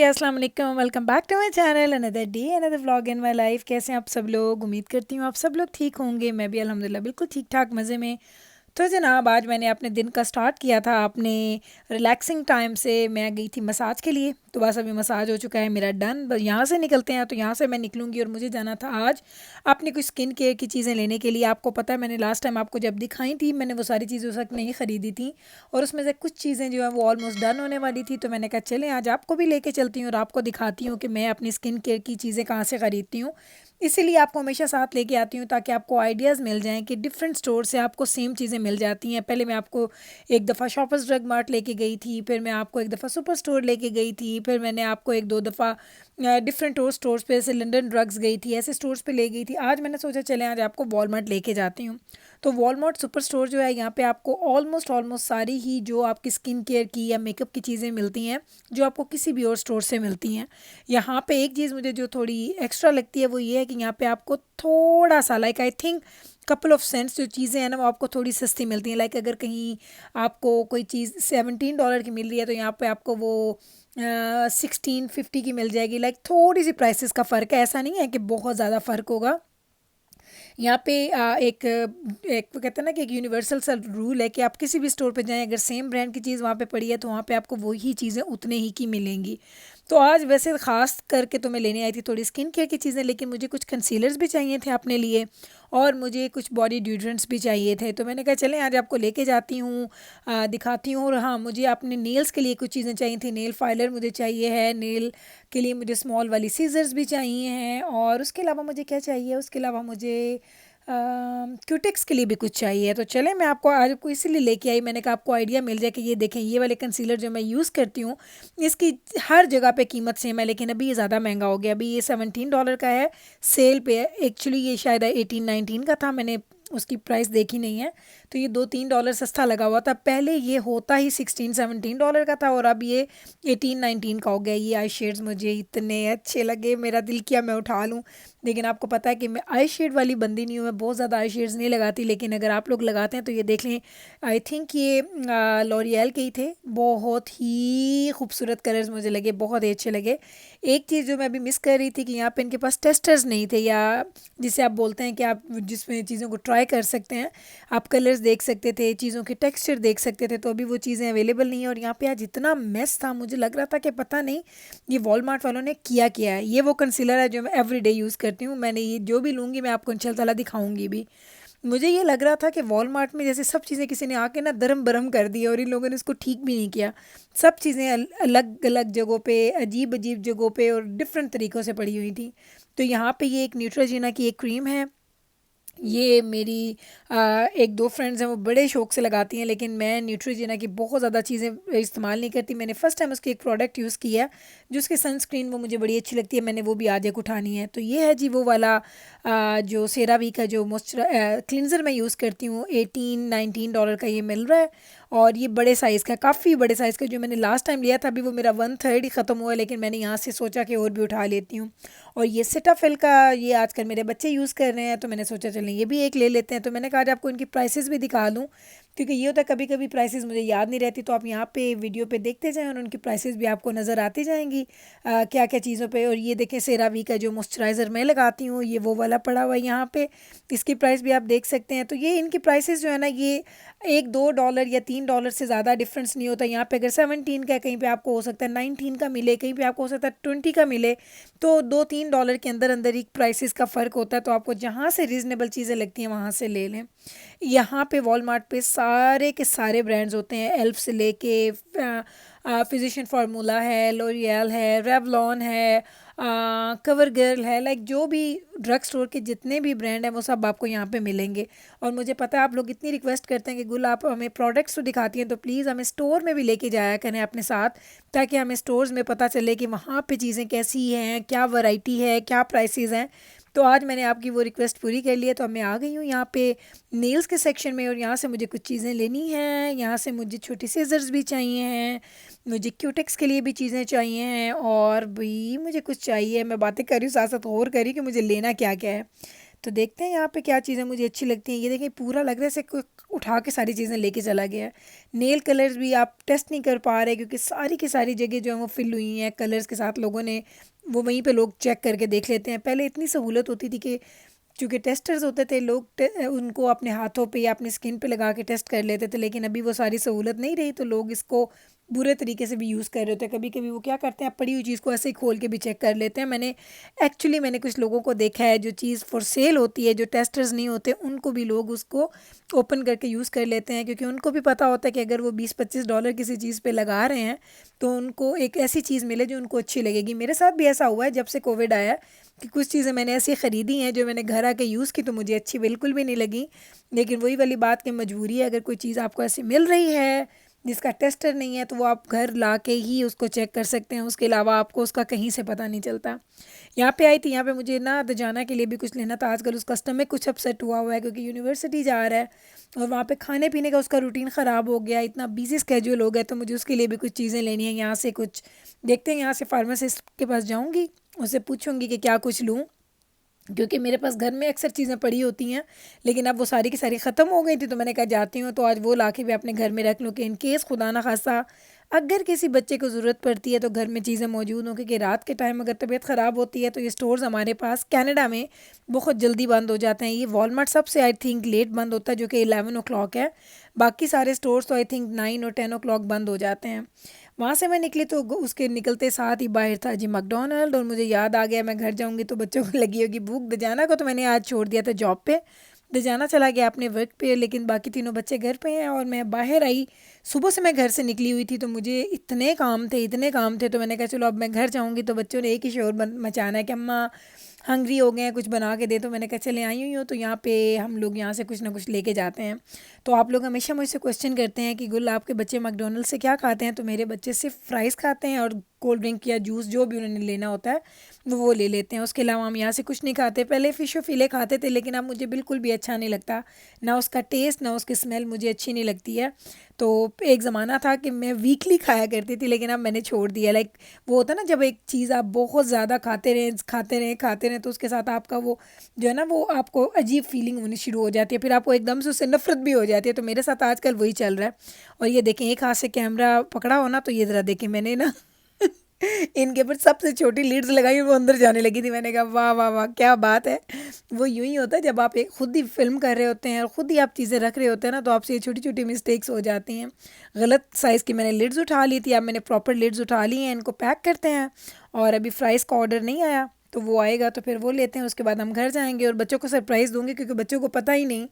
अस्सलाम वालेकुम, welcome back to my channel. Another day another vlog in my life. कैसे हैं आप सब लोग? उम्मीद करती हूँ आप सब लोग ठीक होंगे। मैं भी अल्हम्दुलिल्लाह बिल्कुल ठीक ठाक मज़े में। तो जनाब, आज मैंने अपने दिन का स्टार्ट किया था अपने रिलैक्सिंग टाइम से। मैं गई थी मसाज के लिए, तो बस अभी मसाज हो चुका है मेरा डन। बस यहाँ से निकलते हैं, तो यहाँ से मैं निकलूँगी और मुझे जाना था आज अपनी कुछ स्किन केयर की चीज़ें लेने के लिए। आपको पता है मैंने लास्ट टाइम आपको जब दिखाई थी, मैंने वो सारी चीज़ें उस वक्त नहीं ख़रीदी थी, और उसमें से कुछ चीज़ें जो है वो ऑलमोस्ट डन होने वाली थी। तो मैंने कहा चलें आज आपको भी लेके चलती हूँ और आपको दिखाती हूँ कि मैं अपनी स्किन केयर की चीज़ें कहाँ से ख़रीदती हूँ। इसीलिए आपको हमेशा साथ लेके आती हूँ ताकि आपको आइडियाज़ मिल जाएँ कि डिफरेंट स्टोर से आपको सेम चीज़ें मिल जाती हैं। पहले मैं आपको एक दफ़ा शॉपर्स ड्रग मार्ट लेके गई थी, फिर मैं आपको एक दफ़ा सुपर स्टोर लेके गई थी, फिर मैंने आपको एक दो दफ़ा डिफरेंट और स्टोर्स पे, जैसे लंदन ड्रग्स गई थी, ऐसे स्टोर्स पे ले गई थी। आज मैंने सोचा चले आज आपको वॉलमार्ट लेके जाती हूँ। तो वॉलमार्ट सुपर स्टोर जो है, यहाँ पे आपको ऑलमोस्ट ऑलमोस्ट सारी ही जो आपकी स्किन केयर की या मेकअप की चीज़ें मिलती हैं, जो आपको किसी भी और स्टोर से मिलती हैं। यहाँ पे एक चीज़ मुझे जो थोड़ी एक्स्ट्रा लगती है वो ये है कि यहाँ पे आपको थोड़ा सा, like I think couple of cents, जो चीज़ें हैं ना वो आपको थोड़ी सस्ती मिलती हैं। लाइक अगर कहीं आपको कोई चीज़ $17 की मिल रही है, तो यहाँ पे आपको वो 1650 की मिल जाएगी। लाइक थोड़ी सी प्राइसेस का फ़र्क है, ऐसा नहीं है कि बहुत ज़्यादा फ़र्क होगा। यहाँ पे एक वो कहते हैं ना कि एक यूनिवर्सल सा रूल है कि आप किसी भी स्टोर पे जाएं, अगर सेम ब्रांड की चीज़ वहाँ पे पड़ी है तो वहाँ पे आपको वही चीज़ें उतने ही की मिलेंगी। तो आज वैसे ख़ास करके तो मैं लेने आई थी थोड़ी स्किन केयर की चीज़ें, लेकिन मुझे कुछ कंसीलर्स भी चाहिए थे अपने लिए, और मुझे कुछ बॉडी डिओड्रेंट्स भी चाहिए थे। तो मैंने कहा चलें आज आपको लेके जाती हूँ, दिखाती हूँ। और हाँ, मुझे अपने नेल्स के लिए कुछ चीज़ें चाहिए थी। नेल फाइलर मुझे चाहिए है, नेल के लिए मुझे स्मॉल वाली सीजर्स भी चाहिए हैं, और उसके अलावा मुझे क्या चाहिए, उसके अलावा मुझे क्यूटेक्स के लिए भी कुछ चाहिए। तो चले मैं आपको आज को इसीलिए लेके आई, मैंने कहा आपको आइडिया मिल जाए कि ये देखें, ये वाले कंसीलर जो मैं यूज़ करती हूँ, इसकी हर जगह पे कीमत सेम है, लेकिन अभी ये ज़्यादा महंगा हो गया। अभी ये $17 का है, सेल पे है। एक्चुअली ये शायद 18-19 का था, मैंने उसकी प्राइस देखी नहीं है, तो ये $2-3 सस्ता लगा हुआ था। पहले ये होता ही $16-17 का था, और अब ये 18-19 का हो गया। ये आई शेड्स मुझे इतने अच्छे लगे, मेरा दिल किया मैं उठा लूँ, लेकिन आपको पता है कि मैं आई शेड वाली बंदी नहीं हूँ, मैं बहुत ज़्यादा आई शेड्स नहीं लगाती। लेकिन अगर आप लोग लगाते हैं तो ये देख लें, आई थिंक ये लॉरियल के ही थे। बहुत ही खूबसूरत कलर्स मुझे लगे, बहुत ही अच्छे लगे। एक चीज़ जो मैं अभी मिस कर रही थी कि यहाँ पे इनके पास टेस्टर्स नहीं थे, या जिसे आप बोलते हैं कि आप जिसमें चीज़ों को ट्राई कर सकते हैं, आप कलर्स देख सकते थे, चीज़ों के टेक्सचर देख सकते थे। तो अभी वो चीज़ें अवेलेबल नहीं है, और यहाँ पे आज इतना मेस था, मुझे लग रहा था कि पता नहीं ये वॉलमार्ट वालों ने किया है। ये वो कंसीलर है जो मैं एवरीडे यूज़ करती हूँ। मैंने ये जो भी लूँगी मैं आपको इंशाल्लाह दिखाऊंगी भी। मुझे ये लग रहा था कि वॉलमार्ट में जैसे सब चीज़ें किसी ने आके ना दरम बरम कर दी, और इन लोगों ने इसको ठीक भी नहीं किया। सब चीज़ें अलग अलग जगहों पे, अजीब अजीब जगहों पे और डिफरेंट तरीक़ों से पड़ी हुई थी। तो यहाँ पे ये एक न्यूट्रोजिना की एक क्रीम है। ये मेरी एक दो फ्रेंड्स हैं, वो बड़े शौक से लगाती हैं, लेकिन मैं न्यूट्रोजिना की बहुत ज़्यादा चीज़ें इस्तेमाल नहीं करती। मैंने फ़र्स्ट टाइम उसकी एक प्रोडक्ट यूज़ किया है, जो उसकी सनस्क्रीन, वो मुझे बड़ी अच्छी लगती है, मैंने वो भी आज एक उठानी है। तो ये है जी वो वाला जो सेरावी का जो मॉइस्चर क्लिनज़र मैं यूज़ करती हूँ, $18-19 का ये मिल रहा है, और ये बड़े साइज़ का, काफ़ी बड़े साइज़ का। जो मैंने लास्ट टाइम लिया था, अभी वो मेरा 1/3 ही ख़त्म हुआ है, लेकिन मैंने यहाँ से सोचा कि और भी उठा लेती हूँ। और ये सेटाफिल का, ये आजकल मेरे बच्चे यूज़ कर रहे हैं, तो मैंने सोचा चलें ये भी एक ले लेते हैं। तो मैंने कहा आज आपको इनकी प्राइसेस भी दिखा लूँ, क्योंकि ये होता है कभी कभी प्राइसेस मुझे याद नहीं रहती, तो आप यहाँ पे वीडियो पे देखते जाएं और उनकी प्राइसेस भी आपको नज़र आती जाएंगी क्या क्या चीज़ों पे। और ये देखें, सेरावी का जो मॉइस्चराइज़र मैं लगाती हूँ, ये वो वाला पड़ा हुआ है यहाँ पे, इसकी प्राइस भी आप देख सकते हैं। तो ये इनकी प्राइसेस जो है ना, ये $1-2 या $3 से ज़्यादा डिफरेंस नहीं होता। यहाँ पे अगर 17 का, कहीं पे आपको हो सकता है 19 का मिले, कहीं पे आपको हो सकता है 20 का मिले, तो $2-3 के अंदर अंदर ही प्राइसेस का फ़र्क होता है। तो आपको जहाँ से रीज़नेबल चीज़ें लगती हैं वहाँ से ले लें। यहाँ पे वॉलमार्ट पे सारे के सारे ब्रांड्स होते हैं, एल्फ से लेके फिजिशियन फार्मूला है, लोरियल है, रेवलॉन है, कवर गर्ल है, लाइक जो भी ड्रग स्टोर के जितने भी ब्रांड हैं वो सब आपको यहाँ पे मिलेंगे। और मुझे पता है आप लोग इतनी रिक्वेस्ट करते हैं कि गुल आप हमें प्रोडक्ट्स तो दिखाती हैं, तो प्लीज़ हमें स्टोर में भी लेके जाया करें अपने साथ, ताकि हमें स्टोर्स में पता चले कि वहाँ पे चीज़ें कैसी हैं, क्या वैरायटी है, क्या प्राइसेस हैं। तो आज मैंने आपकी वो रिक्वेस्ट पूरी कर ली है, तो अब मैं आ गई हूँ यहाँ पे नेल्स के सेक्शन में, और यहाँ से मुझे कुछ चीज़ें लेनी हैं। यहाँ से मुझे छोटी सीजर्स भी चाहिए हैं, मुझे क्यूटेक्स के लिए भी चीज़ें चाहिए हैं, और भी मुझे कुछ चाहिए। मैं बातें कर रही हूँ साथ साथ और कर रही हूँ कि मुझे लेना क्या क्या है। तो देखते हैं यहाँ पे क्या चीज़ें मुझे अच्छी लगती हैं। ये देखें पूरा लग रहा है जैसे कोई उठा के सारी चीज़ें लेके चला गया है। नेल कलर्स भी आप टेस्ट नहीं कर पा रहे क्योंकि सारी की सारी जगह जो है वो फिल हुई हैं कलर्स के साथ। लोगों ने वो वहीं पे लोग चेक करके देख लेते हैं। पहले इतनी सहूलत होती थी कि चूँकि टेस्टर्स होते थे लोग उनको अपने हाथों पे या अपनी स्किन पे लगा के टेस्ट कर लेते थे, लेकिन अभी वो सारी सहूलत नहीं रही तो लोग इसको बुरे तरीके से भी यूज़ कर रहे होते हैं। कभी कभी वो क्या करते हैं पड़ी हुई चीज़ को ऐसे ही खोल के भी चेक कर लेते हैं। मैंने कुछ लोगों को देखा है जो चीज़ फॉर सेल होती है, जो टेस्टर्स नहीं होते, उनको भी लोग उसको ओपन करके यूज़ कर लेते हैं क्योंकि उनको भी पता होता है कि अगर वो $20-25 किसी चीज़ पे लगा रहे हैं तो उनको एक ऐसी चीज़ मिले जो उनको अच्छी लगेगी। मेरे साथ भी ऐसा हुआ है जब से कोविड आया है कि कुछ चीज़ें मैंने ऐसी ख़रीदी हैं जो मैंने घर आके यूज़ की तो मुझे अच्छी बिल्कुल भी नहीं लगी। लेकिन वही वाली बात कि मजबूरी है, अगर कोई चीज़ आपको ऐसी मिल रही है जिसका टेस्टर नहीं है तो वो आप घर ला के ही उसको चेक कर सकते हैं। उसके अलावा आपको उसका कहीं से पता नहीं चलता। यहाँ पे आई थी, यहाँ पे मुझे ना दजाना के लिए भी कुछ लेना था। आजकल उसका स्टमक कुछ अपसेट हुआ है क्योंकि यूनिवर्सिटी जा रहा है और वहाँ पे खाने पीने का उसका रूटीन ख़राब हो गया, इतना बिजी स्केड्यूल हो गया, तो मुझे उसके लिए भी कुछ चीज़ें लेनी है। यहाँ से कुछ देखते हैं, यहाँ से फार्मासिस्ट के पास जाऊँगी, उससे पूछूंगी कि क्या कुछ लूँ, क्योंकि मेरे पास घर में अक्सर चीज़ें पड़ी होती हैं लेकिन अब वो सारी की सारी ख़त्म हो गई थी। तो मैंने कहा जाती हूँ तो आज वो ला के भी अपने घर में रख लूँ कि इन केस खुदा ना खासा अगर किसी बच्चे को ज़रूरत पड़ती है तो घर में चीज़ें मौजूद हों। क्योंकि रात के टाइम अगर तबीयत ख़राब होती है तो ये स्टोर्स हमारे पास कनाडा में बहुत जल्दी बंद हो जाते हैं। ये वॉलमार्ट सबसे आई थिंक लेट बंद होता है जो कि 11 o'clock है। बाकी सारे स्टोर्स तो आई थिंक 9 और 10 o'clock बंद हो जाते हैं। वहाँ से मैं निकली तो उसके निकलते साथ ही बाहर था जी मैकडॉनल्ड, और मुझे याद आ गया मैं घर जाऊँगी तो बच्चों को लगी होगी भूख। दजाना को तो मैंने आज छोड़ दिया था जॉब पे, दजाना चला गया अपने वर्क पे, लेकिन बाकी तीनों बच्चे घर पे हैं और मैं बाहर आई। सुबह से मैं घर से निकली हुई थी तो मुझे इतने काम थे तो मैंने कहा चलो अब मैं घर जाऊँगी तो बच्चों ने एक ही शोर मचाना है कि अम्मा हंग्री हो गए हैं, कुछ बना के दे। तो मैंने कहा चले आई हुई हूँ तो यहाँ पे हम लोग यहाँ से कुछ ना कुछ लेके जाते हैं। तो आप लोग हमेशा मुझसे क्वेश्चन करते हैं कि गुल आपके बच्चे मैकडॉनल्ड से क्या खाते हैं, तो मेरे बच्चे सिर्फ फ्राइज़ खाते हैं और कोल्ड ड्रिंक या जूस जो भी उन्होंने लेना होता है वो ले लेते हैं। उसके अलावा हम यहाँ से कुछ नहीं खाते। पहले फ़िश और फिले खाते थे लेकिन अब मुझे बिल्कुल भी अच्छा नहीं लगता, ना उसका टेस्ट ना उसकी स्मेल मुझे अच्छी नहीं लगती है। तो एक ज़माना था कि मैं वीकली खाया करती थी लेकिन अब मैंने छोड़ दिया। लाइक वो होता है ना जब एक चीज़ आप बहुत ज़्यादा खाते रहें तो उसके साथ आपका वो जो है ना वो आपको अजीब फीलिंग होनी शुरू हो जाती है, फिर आपको एकदम से उससे नफरत भी हो जाती है। तो मेरे साथ आजकल वही चल रहा है। और ये देखें एक हाथ से कैमरा पकड़ा हो ना तो ये ज़रा देखें मैंने ना इनके ऊपर सबसे छोटी लीड्स लगाई, वो अंदर जाने लगी थी। मैंने कहा वाह वाह वाह क्या बात है। वो यूं ही होता है जब आप एक खुद ही फिल्म कर रहे होते हैं और ख़ुद ही आप चीज़ें रख रहे होते हैं ना तो आपसे ये छोटी छोटी मिस्टेक्स हो जाती हैं। गलत साइज़ की मैंने लिड्स उठा ली थी, अब मैंने प्रॉपर लिड्स उठा ली हैं, इनको पैक करते हैं। और अभी फ्राइज़ का ऑर्डर नहीं आया तो वो आएगा तो फिर वो लेते हैं। उसके बाद हम घर जाएंगे और बच्चों को सरप्राइज़ दूंगी क्योंकि बच्चों को पता ही नहीं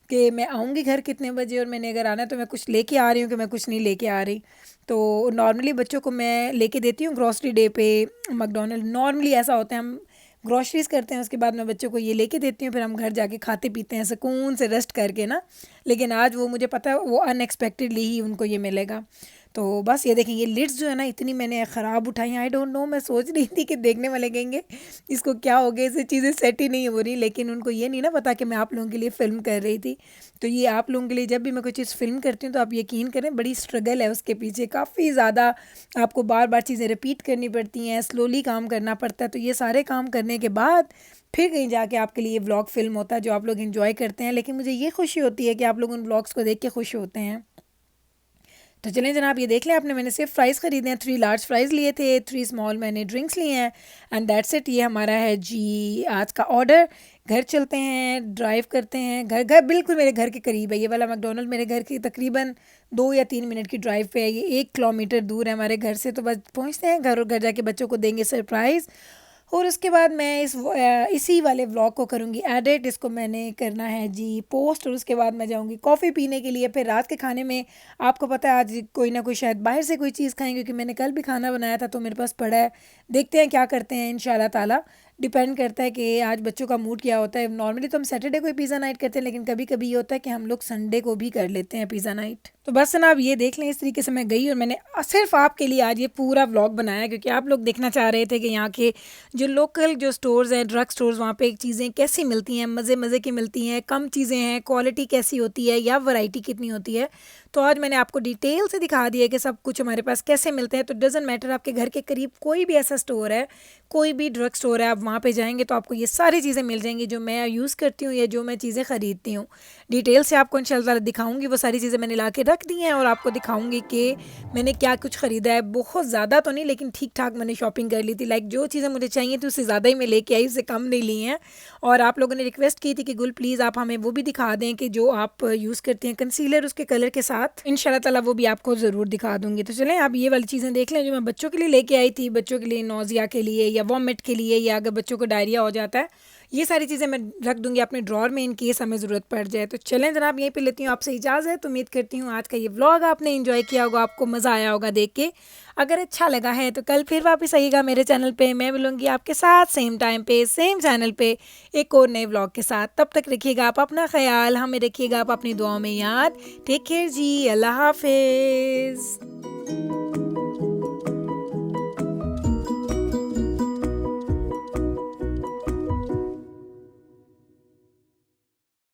कि मैं आऊँगी घर कितने बजे, और मैंने अगर आना है तो मैं कुछ लेके आ रही हूँ कि मैं कुछ नहीं लेके आ रही। तो नॉर्मली बच्चों को मैं लेके देती हूँ ग्रॉसरी डे पे मैकडॉनल्ड। नॉर्मली ऐसा होता है हम ग्रॉसरीज करते हैं उसके बाद मैं बच्चों को ये लेके देती हूँ, फिर हम घर जाके खाते पीते हैं सुकून से रेस्ट करके ना। लेकिन आज वो मुझे पता है वो अनएक्सपेक्टेडली ही उनको ये मिलेगा। तो बस ये देखें ये लिड्स जो है ना इतनी मैंने ख़राब उठाई, आई डोंट नो। मैं सोच रही थी कि देखने वाले कहेंगे इसको क्या हो गया, इससे चीज़ें सेट ही नहीं हो रही, लेकिन उनको ये नहीं ना पता कि मैं आप लोगों के लिए फ़िल्म कर रही थी। तो ये आप लोगों के लिए जब भी मैं कोई चीज़ फ़िल्म करती हूँ तो आप यकीन करें बड़ी स्ट्रगल है उसके पीछे, काफ़ी ज़्यादा आपको बार बार चीज़ें रिपीट करनी पड़ती हैं, स्लोली काम करना पड़ता है। तो ये सारे काम करने के बाद फिर कहीं जाके आपके लिए व्लॉग फ़िल्म होता है जो आप लोग एंजॉय करते हैं। लेकिन मुझे ये खुशी होती है कि आप लोग उन व्लॉग्स को देख के खुश होते हैं। तो चलें जनाब ये देख लें आपने, मैंने सिर्फ फ्राइज़ ख़रीदे हैं, 3 लार्ज फ्राइज़ लिए थे, 3 स्मॉल मैंने ड्रिंक्स लिए हैं एंड दैट्स इट। ये हमारा है जी आज का ऑर्डर। घर चलते हैं, ड्राइव करते हैं। घर घर बिल्कुल मेरे घर के करीब है ये वाला मैकडॉनल्ड, मेरे घर के तकरीबन 2 या 3 मिनट की ड्राइव पे है। ये 1 किलोमीटर दूर है हमारे घर से। तो बस पहुँचते हैं घर और घर जाके बच्चों को देंगे सरप्राइज़। और उसके बाद मैं इसी वाले व्लॉग को करूँगी एडिट, इसको मैंने करना है जी पोस्ट, और उसके बाद मैं जाऊँगी कॉफ़ी पीने के लिए। फिर रात के खाने में आपको पता है आज कोई ना कोई शायद बाहर से कोई चीज़ खाएंगे क्योंकि मैंने कल भी खाना बनाया था तो मेरे पास पड़ा है। देखते हैं क्या करते हैं, इंशाल्लाह ताला डिपेंड करता है कि आज बच्चों का मूड क्या होता है। नॉर्मली तो हम सैटरडे को ही पिज़्ज़ा नाइट करते हैं लेकिन कभी कभी ये होता है कि हम लोग संडे को भी कर लेते हैं पिज़्ज़ा नाइट। तो बस ना आप ये देख लें, इस तरीके से मैं गई और मैंने सिर्फ आपके लिए आज ये पूरा व्लॉग बनाया, क्योंकि आप लोग देखना चाह रहे थे कि यहाँ के जो लोकल जो स्टोर्स हैं, ड्रग स्टोर्स, वहाँ पे चीज़ें कैसी मिलती हैं, मज़े मज़े की मिलती हैं, कम चीज़ें हैं, क्वालिटी कैसी होती है या वैरायटी कितनी होती है। तो आज मैंने आपको डिटेल से दिखा दिया कि सब कुछ हमारे पास कैसे मिलते हैं। तो डज़न्ट मैटर, आपके घर के करीब कोई भी ऐसा स्टोर है, कोई भी ड्रग स्टोर है, आप वहाँ पे जाएंगे तो आपको ये सारी चीज़ें मिल जाएंगी जो मैं यूज़ करती हूँ या जो मैं चीज़ें ख़रीदती हूँ। डिटेल से आपको इंशाल्लाह दिखाऊंगी, वो सारी चीज़ें मैंने ला के रख दी हैं और आपको दिखाऊंगी कि मैंने क्या कुछ ख़रीदा है। बहुत ज़्यादा तो नहीं, लेकिन ठीक ठाक मैंने शॉपिंग कर ली थी। लाइक जो चीज़ें मुझे चाहिए थी उससे ज़्यादा ही मैं लेके आई, उससे कम नहीं ली हैं। और आप लोगों ने रिक्वेस्ट की थी कि गुल प्लीज़ आप हमें वो भी दिखा दें कि जो आप यूज़ करती हैं कंसीलर, उसके कलर के साथ। इंशाल्लाह ताला वो भी आपको ज़रूर दिखा दूँगी। तो चलें आप ये वाली चीज़ें देख लें जो मैं बच्चों के लिए लेके आई थी, बच्चों के लिए नौज़िया के लिए या वॉमिट के लिए, या अगर बच्चों को डायरिया हो जाता है, ये सारी चीज़ें मैं रख दूँगी अपने ड्रॉर में इन केस हमें ज़रूरत पड़ जाए। तो चलें जनाब, यहीं पे लेती हूँ आपसे इजाज़त। उम्मीद करती हूँ आज का ये व्लॉग आपने एंजॉय किया होगा, आपको मज़ा आया होगा देख के। अगर अच्छा लगा है तो कल फिर वापस आइएगा मेरे चैनल पे, मैं मिलूँगी आपके साथ सेम टाइम पे सेम चैनल पे एक और नए व्लॉग के साथ। तब तक रखिएगा आप अपना ख्याल, हमें रखिएगा आप अपनी दुआओं में याद। टेक केयर जी, अल्लाह हाफिज़।